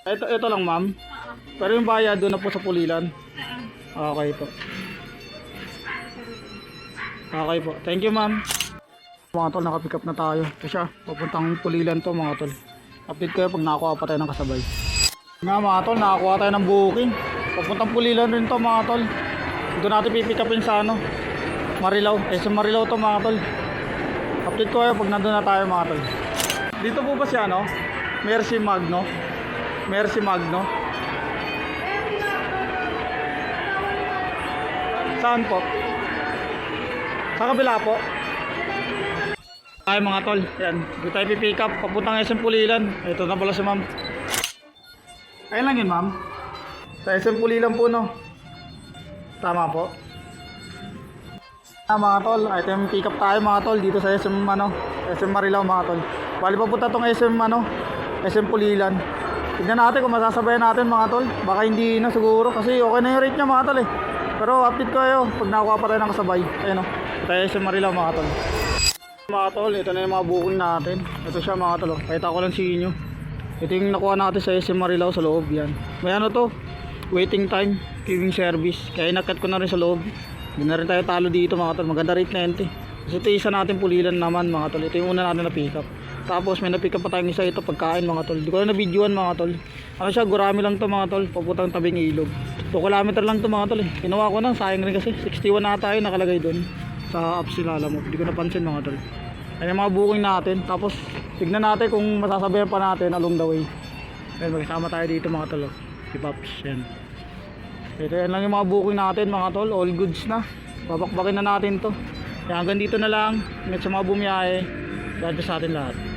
Ito lang ma'am. Pero yung bayad doon na po sa Pulilan. Okay po. Okay po. Thank you ma'am. Mga tol, nakapick up na tayo. Ito siya. Papuntang Pulilan to mga tol. Update kayo pag nakakuha pa tayo ng kasabay. Nga mga tol, nakakuha tayo ng booking. Papuntang Pulilan rin to mga tol. Doon natin pipick upin sa ano, Marilao. Sa Marilao to mga tol. Update ko kayo pag nandun na tayo mga tol. Dito po ba siya no? Mercy Magno. Mercy Magno. Saan po? Sa kabila po. Ay mga tol, yan. Dito tayo pipick up, papuntang SM Pulilan. Ito na pala si ma'am. Ayun lang yun ma'am. Sa SM Pulilan po no. Tama po. Mga tol, ito yung pick up tayo mga tol dito sa SM ano, SM Marilao mga tol. Bali papunta tong SM ano, SM Pulilan. Tignan natin kung masasabayan natin mga tol. Baka hindi na siguro kasi okay na yung rate niya mga tol eh. Pero update ko kayo pag nakuha pa tayo ng kasabay. Ayun o, tayo SM Marilao mga tol. Mga tol, ito na yung mga booking natin. Ito siya mga tol, pakita ko lang sa inyo. Ito yung nakuha natin sa SM Marilao sa loob yan. May ano to, waiting time, queuing service. Kaya inakat ko na rin sa loob. Hindi na rin tayo talo dito mga tol. Maganda rate na yan eh. Kasi ito isa natin Pulilan naman mga tol. Ito yung una natin na pick up. Tapos may na pick up pa tayong isa, ito pagkain mga tol. Hindi ko na na-videoan mga tol. Ano siya, gurami lang to mga tol. Papuntang tabing ilog. 2 kilometer lang to mga tol eh. Kinuha ko na, sayang rin kasi 61 na tayo nakalagay doon sa apps nila, alam mo. Hindi ko napansin mga tol. Ayan yung mga booking natin. Tapos tignan natin kung masasabayan pa natin along the way. Ayan, magkasama tayo dito mga tol. Si Pops, yan. Ito yan lang yung mga booking natin mga tol. All goods na. Babakbakin na natin to. Kaya hanggang dito na lang. Ingat sa mga bumiyahe. God bless sa atin lahat.